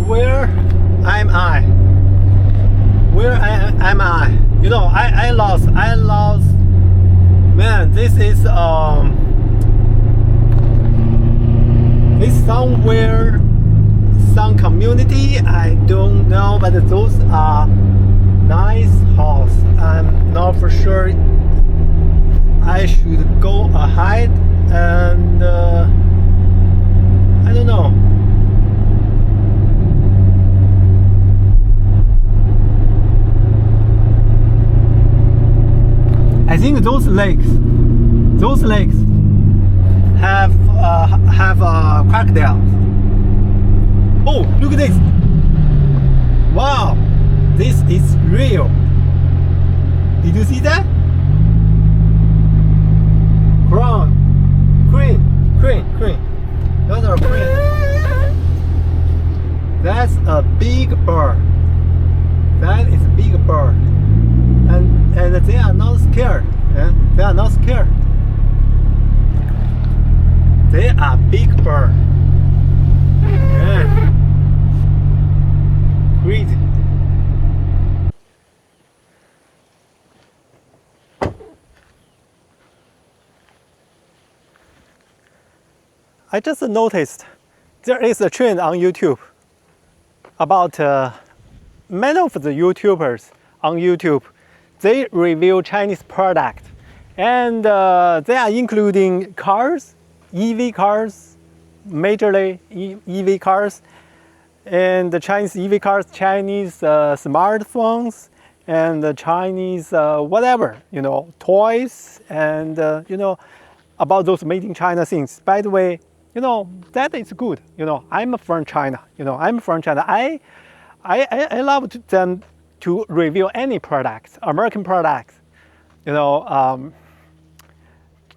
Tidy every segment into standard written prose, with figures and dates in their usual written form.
Where am I? Where am I? You know, I lost. Man, this is somewhere, some community. I don't know, but those are nice house. I'm not for sure. I should go ahead and I don't know. I think those lakes have crocodiles. Oh, look at this! Wow, this is real. Did you see that? Crane. Those are cranes. That's a big bird. That is a big bird. And they are not scared. Yeah? They are not scared. They are big bird. Yeah. Crazy. I just noticed there is a trend on YouTube about many of the YouTubers on YouTube. They review Chinese product, and they are including cars, EV cars, majorly EV cars, and the Chinese EV cars, Chinese smartphones, and the Chinese whatever, you know, toys, and you know, about those made in China things. By the way, you know, that is good. You know, I'm from China. You know, I'm from China. I love them to review any products, American products, you know,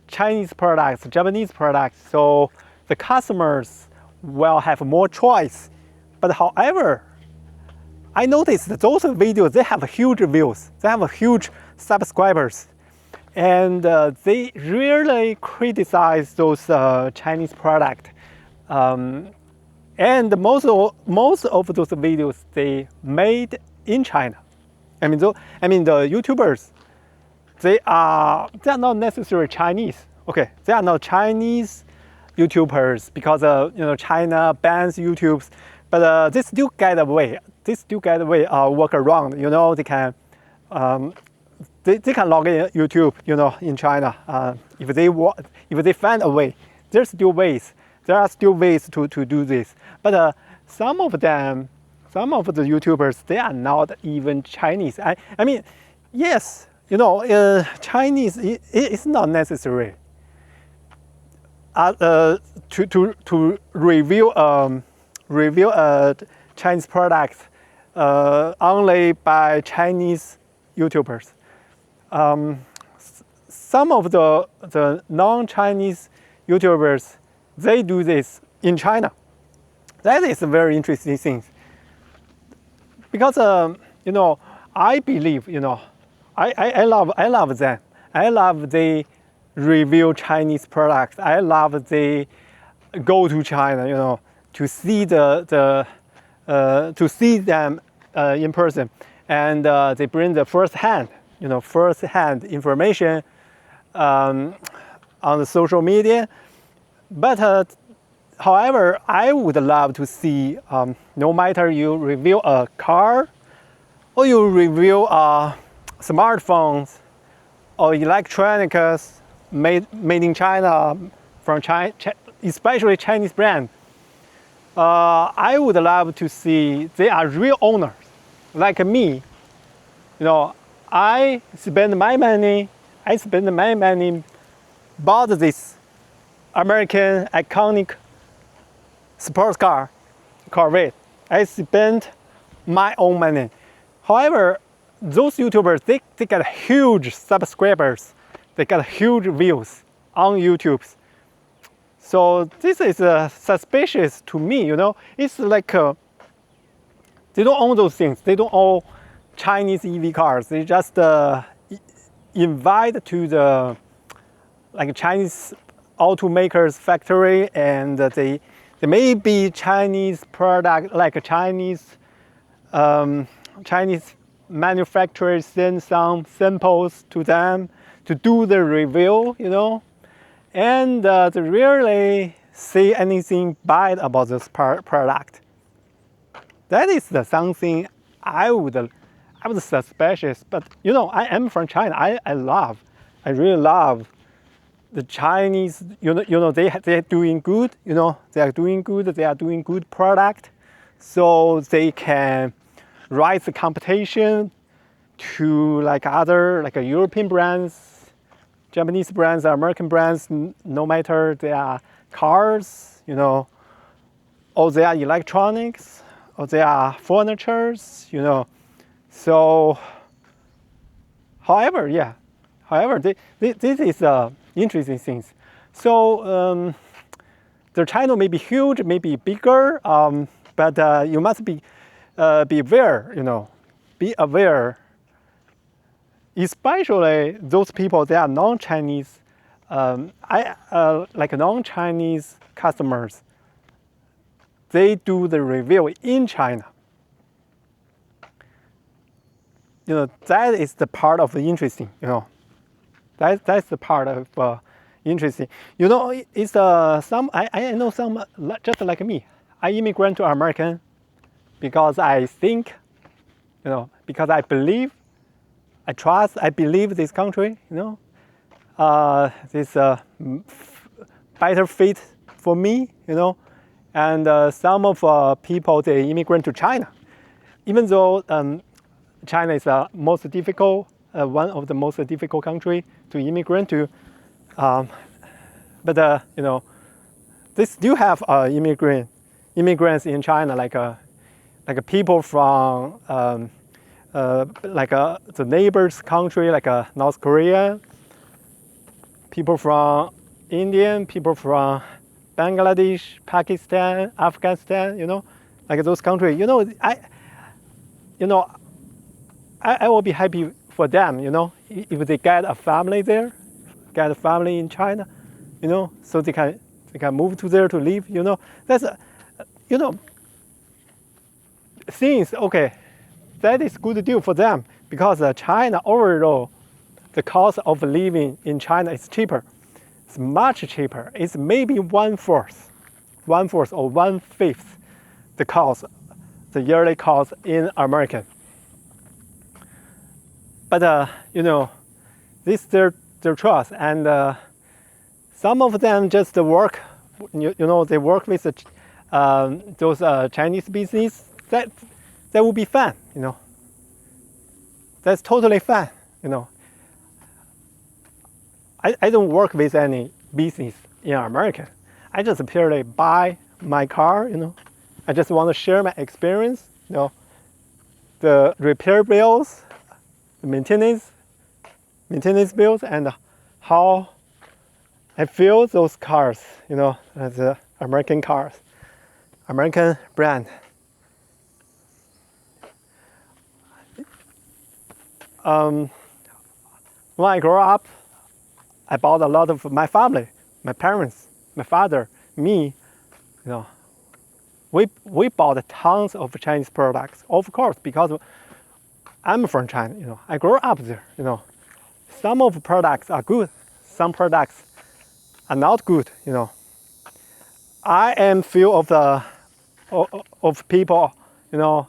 Chinese products, Japanese products. So the customers will have more choice. But however, I noticed that those videos, they have huge views. They have huge subscribers. And they really criticize those Chinese products. And most of those videos they made in China. I mean, the YouTubers, they are not necessarily Chinese. Okay, they are not Chinese YouTubers because you know, China bans YouTubes, but they still get away. They still get away work around. You know, they can. They can log in YouTube, you know, in China. If they find a way, there's still ways. There are still ways to do this. But some of the YouTubers, they are not even Chinese. I mean, yes, you know, Chinese it's not necessary to review Chinese products only by Chinese YouTubers. Some of the non-Chinese YouTubers, they do this in China. That is a very interesting thing. Because you know, I believe, you know, I love them. I love they review Chinese products. I love they go to China, you know, to see to see them in person, and they bring the first-hand information on the social media. But however, I would love to see, no matter you review a car or you review smartphones or electronics made in China from China, especially Chinese brand, I would love to see they are real owners like me. You know, I spend my money, bought this American iconic sports car, Corvette. I spent my own money. However, those YouTubers, they get huge subscribers, they get huge views on YouTube. So this is suspicious to me, you know. It's like they don't own those things. They don't own Chinese EV cars. They just invite to the like Chinese automakers factory, and they There may be Chinese product, like a Chinese manufacturers send some samples to them to do the review, you know, and they rarely say anything bad about this product. That is something I would suspicious. But you know, I am from China. I really love the Chinese. You know, they're doing good. You know, they are doing good. They are doing good product, so they can rise the competition to like other like European brands, Japanese brands, American brands. No matter they are cars, you know, or they are electronics, or they are furnitures, you know. So, however, this is interesting things. So the channel may be huge, maybe bigger, but you must be aware, you know, be aware. Especially those people that are non-Chinese, like non-Chinese customers. They do the review in China. You know, that is the part of the interesting, you know. That's the part of interesting. You know, it's I know some, just like me. I immigrant to American because I think, you know, because I believe, I trust, I believe this country, you know. This better fit for me, you know. And some of people, they immigrant to China. Even though China is the most difficult, one of the most difficult country to immigrant to, but you know, they still have immigrants in China, like people from the neighbors country, like North Korea, people from India, people from Bangladesh, Pakistan, Afghanistan, you know, like those countries. You know, I will be happy for them, you know, if they get a family there, get a family in China, you know, so they can move to there to live, you know. That's, you know, things, okay, that is good deal for them because China overall, the cost of living in China is cheaper. It's much cheaper. It's maybe 1/4 or 1/5 the cost, the yearly cost in American. But you know, this their choice, and some of them just work. You know, they work with those Chinese business. That will be fun. You know, that's totally fun. You know, I don't work with any business in America. I just purely buy my car. You know, I just want to share my experience. You know, the repair bills, the maintenance bills, and how I feel those cars. You know, as American cars, American brand. When I grew up, I bought a lot of my family, my parents, my father, me. You know, we bought tons of Chinese products, of course, because I'm from China. You know, I grew up there. You know, some of the products are good, some products are not good. You know, I am few of the people. You know,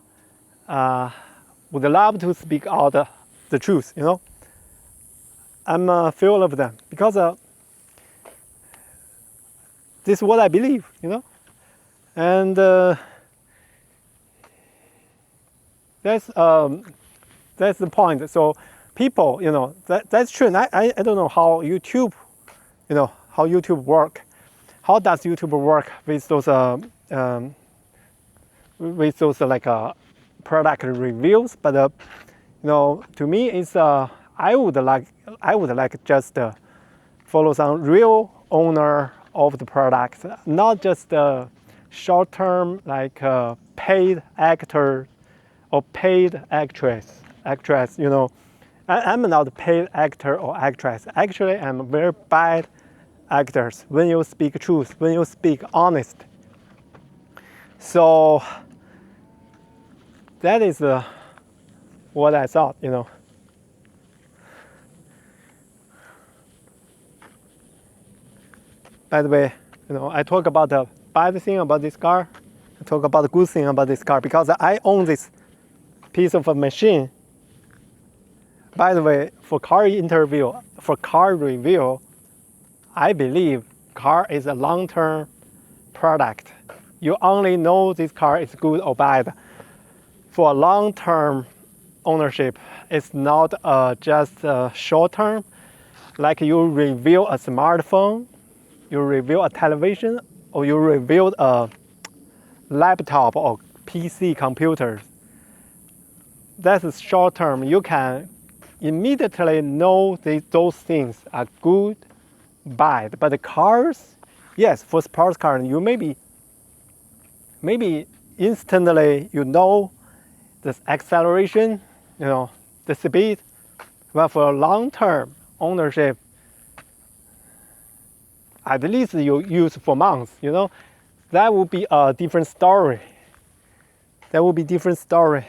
would love to speak out the truth. You know, I'm few of them because this is what I believe. You know, and that's the point. So people, you know, that's true. And I don't know how YouTube, you know, how YouTube work. How does YouTube work with those like product reviews? But you know, to me, it's I would like just follow some real owner of the product, not just short term like paid actor or paid actress. You know, I'm not a paid actor or actress. Actually, I'm very bad actors. When you speak truth, when you speak honest, So that is what I thought, you know. By the way, you know, I talk about the bad thing about this car. I talk about the good thing about this car because I own this piece of a machine. By the way, for car interview, for car review, I believe car is a long-term product. You only know this car is good or bad for a long-term ownership. It's not just short-term. Like you review a smartphone, you review a television, or you review a laptop or PC computer. That's short term. You can immediately know those things are good, bad. But the cars, yes, for sports cars, you maybe instantly you know the acceleration, you know, the speed. But for long-term ownership, at least you use for months, you know, that would be a different story. That would be different story.